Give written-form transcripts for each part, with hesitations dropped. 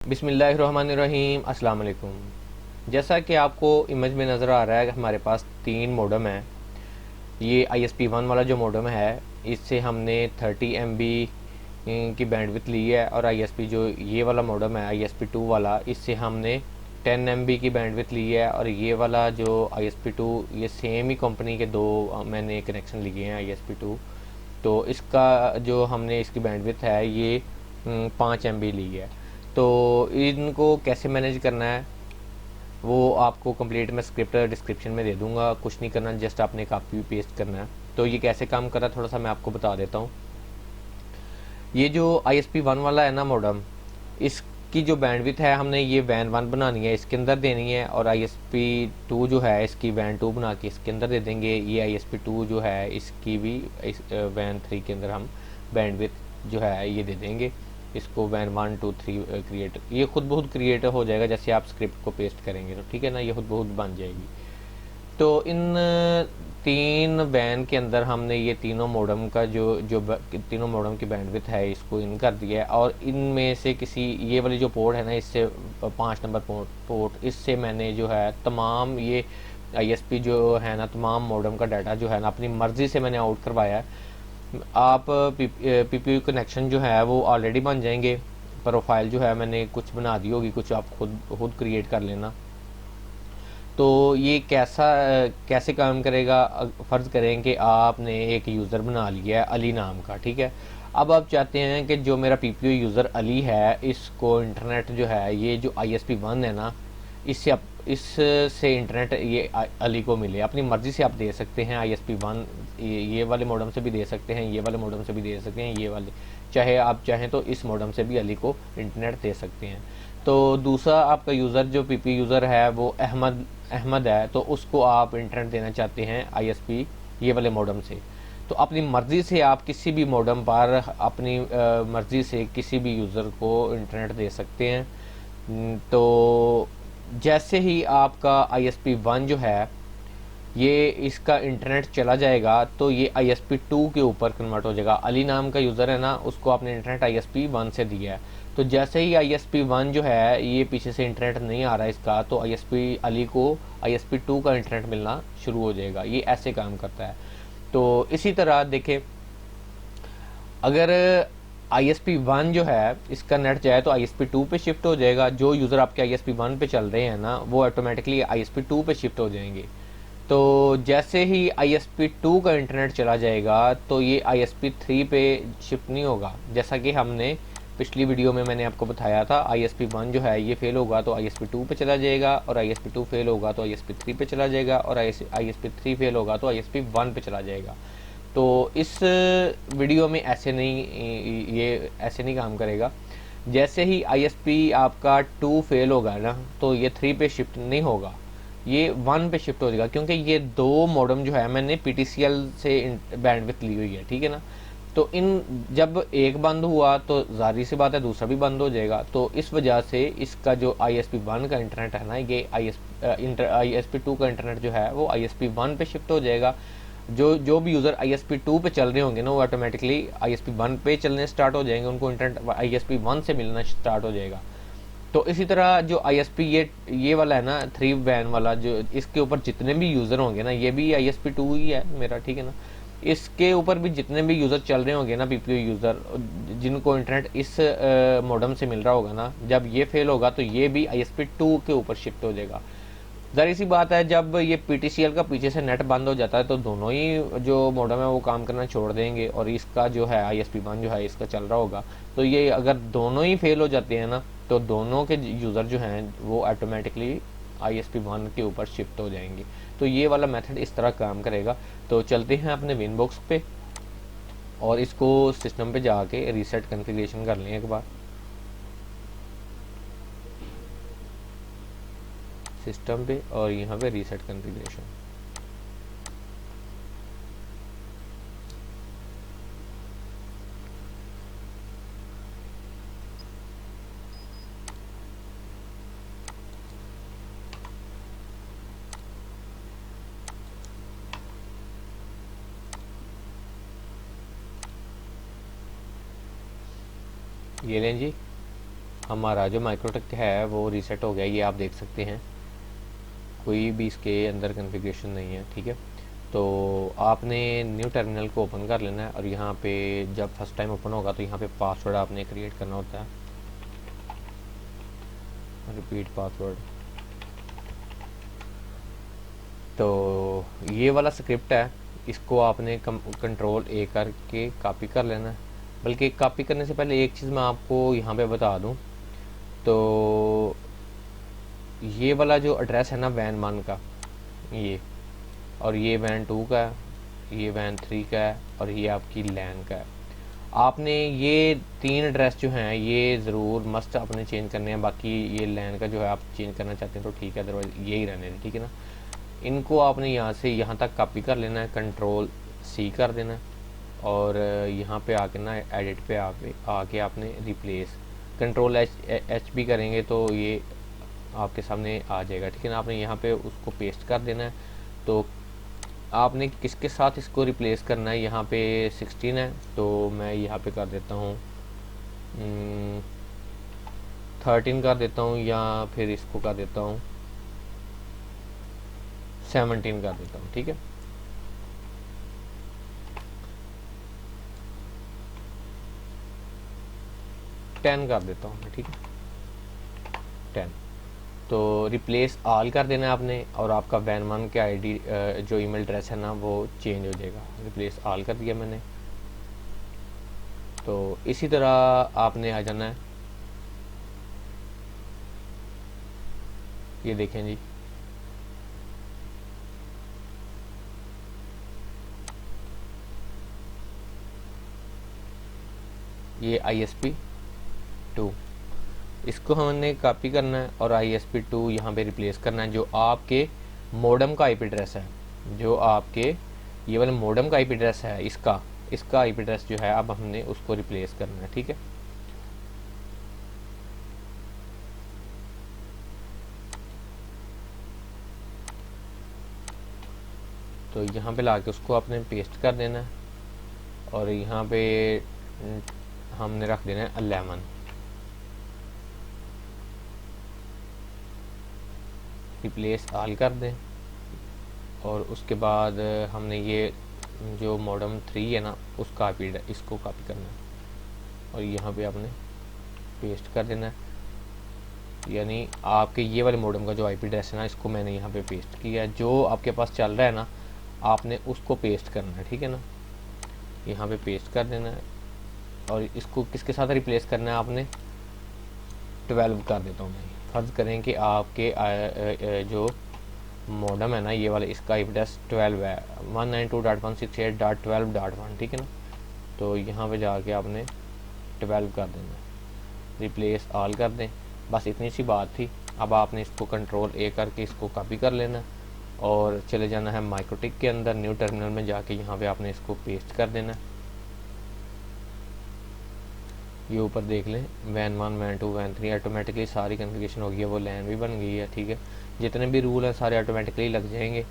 बिस्मिल्लाहिर्रहमानिर्रहीम अस्सलाम वालेकुम। जैसा कि आपको इमेज में नज़र आ रहा है, हमारे पास 3 मॉडेम हैं। ये ISP1 वाला जो मॉडेम है, इससे हमने 30 MB की बैंडविड्थ ली है, और ISP जो ये वाला मॉडेम है ISP2 वाला, इससे हमने 10 MB की बैंडविड्थ ली है। और ये वाला जो ISP2, ये सेम ही कंपनी के दो मैंने कनेक्शन लिए हैं ISP2। तो इसका जो हमने इसकी बैंडविड्थ है ये 5 MB ली है। तो इनको कैसे मैनेज करना है वो आपको कंप्लीट मैं स्क्रिप्ट डिस्क्रिप्शन में दे दूंगा। कुछ नहीं करना, जस्ट आपने कॉपी पेस्ट करना है। तो ये कैसे काम कर रहा है थोड़ा सा मैं आपको बता देता हूँ। ये जो ISP1 वाला है ना मॉडेम, इसकी जो बैंडविड्थ है हमने ये वैन 1 बनानी है, इसके अंदर देनी है। और ISP2 जो है इसकी वैन 2 बना के इसके अंदर दे देंगे। ये ISP2 जो है इसकी भी वैन 3 के अंदर हम बैंडविड्थ जो है ये दे देंगे। इसको वैन 1 2 3 क्रिएट, ये खुद बहुत क्रिएट हो जाएगा जैसे आप स्क्रिप्ट को पेस्ट करेंगे, तो ठीक है ना, ये खुद बहुत बन जाएगी। तो इन 3 वैन के अंदर हमने ये तीनों मॉडेम का जो जो तीनों मॉडेम की बैंडविड्थ है इसको इन कर दिया है। और इनमें से किसी ये वाली जो पोर्ट है ना, इससे 5 नंबर पोर्ट, इससे मैंने जो है तमाम ये ISP जो है ना, तमाम मॉडेम का डाटा जो है ना अपनी मर्ज़ी से मैंने आउट करवाया है। आप PPU कनेक्शन जो है वो ऑलरेडी बन जाएंगे। प्रोफाइल जो है मैंने कुछ बना दी होगी, कुछ आप खुद क्रिएट कर लेना। तो ये कैसे काम करेगा, फ़र्ज़ करें कि आपने एक यूज़र बना लिया है अली नाम का, ठीक है। अब आप चाहते हैं कि जो मेरा PPU यूज़र अली है, इसको इंटरनेट जो है ये जो ISP1 है ना, इससे इंटरनेट ये अली को मिले। अपनी मर्ज़ी से आप दे सकते हैं ISP1, ये वाले मॉडेम से भी दे सकते हैं, ये वाले मॉडेम से भी दे सकते हैं, ये वाले चाहे आप चाहें तो इस मॉडेम से भी अली को इंटरनेट दे सकते हैं। तो दूसरा आपका यूज़र जो PP यूज़र है वो अहमद है, तो उसको आप इंटरनेट देना चाहते हैं ISP ये वाले मॉडेम से। तो अपनी मर्ज़ी से आप किसी भी मॉडेम पर अपनी मर्ज़ी से किसी भी यूज़र को इंटरनेट दे सकते हैं। तो जैसे ही आपका ISP1 जो है ये इसका इंटरनेट चला जाएगा, तो ये ISP2 के ऊपर कन्वर्ट हो जाएगा। अली नाम का यूज़र है ना, उसको आपने इंटरनेट ISP1 से दिया है। तो जैसे ही ISP1 जो है ये पीछे से इंटरनेट नहीं आ रहा है इसका, तो ISP अली को ISP2 का इंटरनेट मिलना शुरू हो जाएगा। ये ऐसे काम करता है। तो इसी तरह देखें, अगर ISP1 जो है इसका नेट जाए तो ISP2 पे शिफ्ट हो जाएगा। जो यूज़र आपके ISP1 पे चल रहे हैं ना, वो ऑटोमेटिकली ISP2 पे शिफ्ट हो जाएंगे। तो जैसे ही ISP2 का इंटरनेट चला जाएगा, तो ये ISP3 पे शिफ्ट नहीं होगा। जैसा कि हमने पिछली वीडियो में मैंने आपको बताया था, ISP1 जो है ये फेल होगा तो ISP2 पे चला जाएगा, और ISP2 फेल होगा तो ISP3 पे चला जाएगा, और ISP3 फेल होगा तो ISP1 पे चला जाएगा। तो इस वीडियो में ऐसे नहीं काम करेगा। जैसे ही ISP आपका 2 फेल होगा ना, तो ये 3 पे शिफ्ट नहीं होगा, ये 1 पे शिफ्ट हो जाएगा, क्योंकि ये दो मॉडेम जो है मैंने PTCL से बैंडविड्थ ली हुई है, ठीक है ना। तो इन जब एक बंद हुआ तो जाहिर सी बात है दूसरा भी बंद हो जाएगा। तो इस वजह से इसका जो ISP1 का इंटरनेट है ना, ये ISP2 का इंटरनेट जो है वो ISP1 पे शिफ्ट हो जाएगा। जो भी यूज़र ISP2 पे चल रहे होंगे ना, वो ऑटोमेटिकली ISP1 पे चलने स्टार्ट हो जाएंगे, उनको इंटरनेट ISP1 से मिलना स्टार्ट हो जाएगा। तो इसी तरह जो ISP ये वाला है ना, 3 वैन वाला, जो इसके ऊपर जितने भी यूज़र होंगे ना, ये भी ISP2 ही है मेरा, ठीक है ना। इसके ऊपर भी जितने भी यूज़र चल रहे होंगे ना, PPU यूज़र, जिनको इंटरनेट इस मॉडेम से मिल रहा होगा ना, जब ये फेल होगा तो ये भी ISP2 के ऊपर शिफ्ट हो जाएगा। ज़ाहिर सी बात है, जब ये PTCL का पीछे से नेट बंद हो जाता है तो दोनों ही जो मॉडेम है वो काम करना छोड़ देंगे, और इसका जो है ISP1 जो है इसका चल रहा होगा। तो ये अगर दोनों ही फेल हो जाते हैं ना, तो दोनों के यूज़र जो हैं वो ऑटोमेटिकली ISP1 के ऊपर शिफ्ट हो जाएंगे। तो ये वाला मेथड इस तरह काम करेगा। तो चलते हैं अपने विनबॉक्स पे और इसको सिस्टम पे जाके रीसेट कन्फिग्रेशन कर लें एक बार। सिस्टम पे और यहाँ पे रीसेट कन्फिग्रेशन। ये लें जी, हमारा जो माइक्रोटेक है वो रीसेट हो गया, ये आप देख सकते हैं, कोई भी इसके अंदर कॉन्फ़िगरेशन नहीं है। ठीक है, तो आपने न्यू टर्मिनल को ओपन कर लेना है और यहाँ पे जब फर्स्ट टाइम ओपन होगा तो यहाँ पे पासवर्ड आपने क्रिएट करना होता है, रिपीट पासवर्ड। तो ये वाला स्क्रिप्ट है, इसको आपने कंट्रोल ए करके कॉपी कर लेना है। बल्कि कॉपी करने से पहले एक चीज़ मैं आपको यहाँ पे बता दूँ, तो ये वाला जो एड्रेस है ना वैन 1 का, ये, और ये वैन 2 का है, ये वैन 3 का है, और ये आपकी लैन का है। आपने ये 3 एड्रेस जो हैं ये ज़रूर मस्ट आपने चेंज करने हैं। बाकी ये लैन का जो है आप चेंज करना चाहते हैं तो ठीक है, अदरवाइज़ यही रहने दें। ठीक है ना, इनको आपने यहाँ से यहाँ तक कॉपी कर लेना है, कंट्रोल सी कर देना है, और यहाँ पे आके ना एडिट पे आके आपने रिप्लेस, कंट्रोल एच भी करेंगे तो ये आपके सामने आ जाएगा। ठीक है ना, आपने यहाँ पे उसको पेस्ट कर देना है। तो आपने किसके साथ इसको रिप्लेस करना है, यहाँ पे 16 है तो मैं यहाँ पे कर देता हूँ 13 कर देता हूँ, या फिर इसको कर देता हूँ 17 कर देता हूँ। ठीक है, टेन कर देता हूँ मैं। ठीक है, 10। तो रिप्लेस ऑल कर देना है आपने, और आपका वैन 1 के आईडी जो ईमेल एड्रेस है ना वो चेंज हो जाएगा। रिप्लेस ऑल कर दिया मैंने। तो इसी तरह आपने आ जाना है, ये देखें जी, ये ISP2, इसको हमने कॉपी करना है और ISP2 यहाँ पे रिप्लेस करना है, जो आपके मॉडेम का IP एड्रेस है, जो आपके ये वाले मॉडेम का IP एड्रेस है, इसका IP एड्रेस जो है अब हमने उसको रिप्लेस करना है। ठीक है, तो यहाँ पे लाके उसको आपने पेस्ट कर देना है, और यहाँ पे हमने रख देना है 11। रिप्लेस ऑल कर दें, और उसके बाद हमने ये जो मॉडेम 3 है ना उसका इसको कॉपी करना है और यहाँ पे आपने पेस्ट कर देना है। यानी आपके ये वाले मॉडेम का जो IP एड्रेस है ना, इसको मैंने यहाँ पे पेस्ट किया है। जो आपके पास चल रहा है ना, आपने उसको पेस्ट करना है। ठीक है ना, यहाँ पे पेस्ट कर देना है, और इसको किसके साथ रिप्लेस करना है आपने, 12 कर देता हूँ मैं। फ़र्ज़ करें कि आपके जो मॉडेम है ना ये वाला, इसका IP एड्रेस 12 है, 192.168.12.1। ठीक है ना, तो यहाँ पे जाके आपने 12 कर देना है, रिप्लेस ऑल कर दें। बस इतनी सी बात थी। अब आपने इसको कंट्रोल ए करके इसको कॉपी कर लेना और चले जाना है माइक्रोटेक के अंदर, न्यू टर्मिनल में जाके यहाँ पे आपने इसको पेस्ट कर देना। ये ऊपर देख लें, वैन 1, वैन 2, वैन 3 ऑटोमेटिकली सारी कन्फिगरेशन हो गई है, वो लैन भी बन गई है। ठीक है, जितने भी रूल हैं सारे ऑटोमेटिकली लग जाएंगे।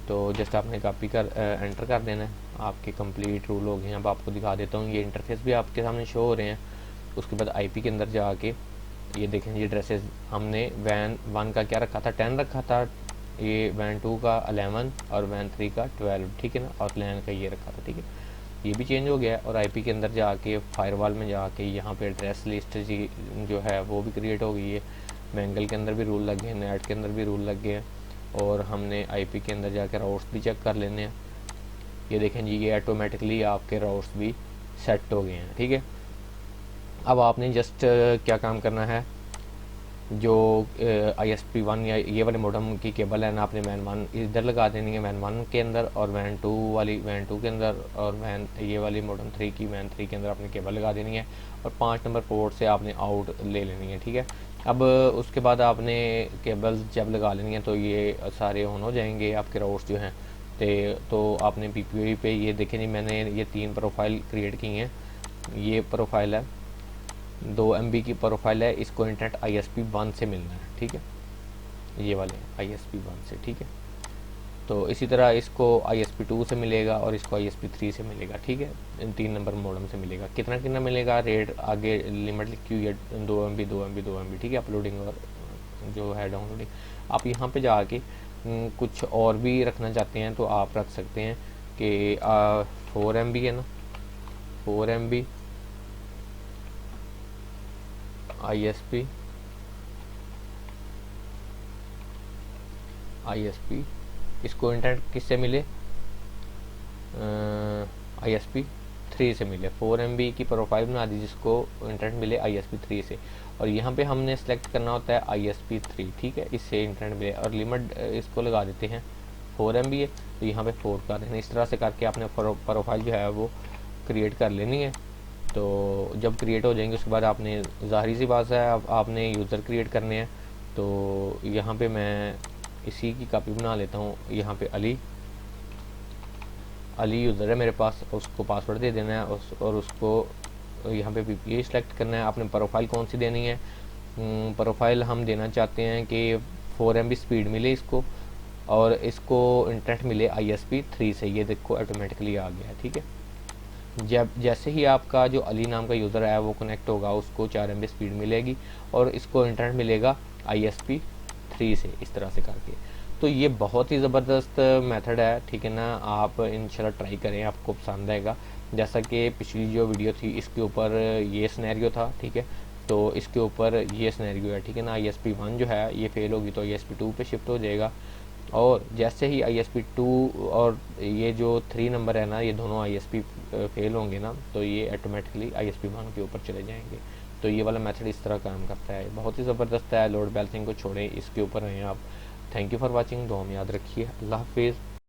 तो जस्ट आपने कॉपी कर एंटर कर देना है, आपके कंप्लीट रूल हो गए। अब आपको दिखा देता हूँ, ये इंटरफेस भी आपके सामने शो हो रहे हैं। उसके बाद IP के अंदर जाके ये देखें, ये एड्रेसेस हमने वैन 1 का क्या रखा था, 10 रखा था, ये वैन 2 का 11 और वैन 3 का 12। ठीक है ना, और लैन का ये रखा था। ठीक है, ये भी चेंज हो गया है। और IP के अंदर जाके फायरवॉल में जाके यहाँ पे एड्रेस लिस्ट जो है वो भी क्रिएट हो गई है। मैंगल के अंदर भी रूल लग गए, नेट के अंदर भी रूल लग गए हैं, और हमने IP के अंदर जाके राउट्स भी चेक कर लेने हैं। ये देखें जी, ये ऑटोमेटिकली आपके राउट्स भी सेट हो गए हैं। ठीक है, अब आपने जस्ट क्या काम करना है, जो ISP1 या ये वाले मॉडेम की केबल है ना, आपने वैन 1 इधर लगा देनी है वैन 1 के अंदर, और वैन 2 वाली वैन 2 के अंदर, और वैन ये वाली मॉडेम 3 की वैन 3 के अंदर आपने केबल लगा देनी है, और 5 नंबर पोर्ट से आपने आउट ले लेनी है। ठीक है, अब उसके बाद आपने केबल्स जब लगा लेनी है तो ये सारे ऑन हो जाएंगे आपके राउट्स जो हैं। तो आपने PPOE पे ये देखें जी, मैंने ये 3 प्रोफाइल क्रिएट की हैं। ये प्रोफाइल है 2 MB की प्रोफाइल है, इसको इंटरनेट ISP1 से मिलना है। ठीक है, ये वाले ISP1 से। ठीक है, तो इसी तरह इसको ISP2 से मिलेगा और इसको ISP3 से मिलेगा, ठीक है, इन 3 नंबर मॉडम से मिलेगा। कितना कितना मिलेगा, रेट आगे लिमिट लिखी हुई है 2 MB 2 MB 2 MB, ठीक है, अपलोडिंग और जो है डाउनलोडिंग। आप यहाँ पे जाके कुछ और भी रखना चाहते हैं तो आप रख सकते हैं कि 4 MB है ना, 4 MB ISP इसको इंटरनेट किससे मिले, ISP3 से मिले। 4 MB की प्रोफाइल बना दी जिसको इंटरनेट मिले ISP3 से, और यहाँ पे हमने सेलेक्ट करना होता है ISP3, ठीक है, इससे इंटरनेट मिले, और लिमिट इसको लगा देते हैं 4 MB है तो यहाँ पे 4 कर देना। इस तरह से करके आपने प्रोफाइल जो है वो क्रिएट कर लेनी है। तो जब क्रिएट हो जाएंगे उसके बाद आपने, ज़ाहिर सी बात है, आपने यूज़र क्रिएट करने हैं। तो यहाँ पे मैं इसी की कॉपी बना लेता हूँ। यहाँ पे अली यूज़र है मेरे पास, उसको पासवर्ड दे देना है और उसको यहाँ पे ये सिलेक्ट करना है आपने प्रोफाइल कौन सी देनी है। प्रोफाइल हम देना चाहते हैं कि 4 MB स्पीड मिले इसको, और इसको इंटरनेट मिले ISP3 से। ये देखो ऑटोमेटिकली आ गया है, ठीक है। जब जैसे ही आपका जो अली नाम का यूज़र है वो कनेक्ट होगा, उसको 4 MB स्पीड मिलेगी और इसको इंटरनेट मिलेगा ISP3 से, इस तरह से करके। तो ये बहुत ही ज़बरदस्त मेथड है, ठीक है ना। आप इंशाल्लाह ट्राई करें, आपको पसंद आएगा। जैसा कि पिछली जो वीडियो थी इसके ऊपर ये सिनेरियो था, ठीक है, तो इसके ऊपर ये सिनेरियो है, ठीक है ना। ISP1 जो है ये फेल होगी तो ISP2 पे शिफ्ट हो जाएगा, और जैसे ही ISP2 और ये जो 3 नंबर है ना, ये दोनों ISP फेल होंगे ना, तो ये ऑटोमेटिकली ISP1 के ऊपर चले जाएंगे। तो ये वाला मेथड इस तरह काम करता है, बहुत ही ज़बरदस्त है। लोड बैलेंसिंग को छोड़ें, इसके ऊपर रहें आप। थैंक यू फॉर वाचिंग, दुआ में याद रखिए। अल्लाह हाफिज़।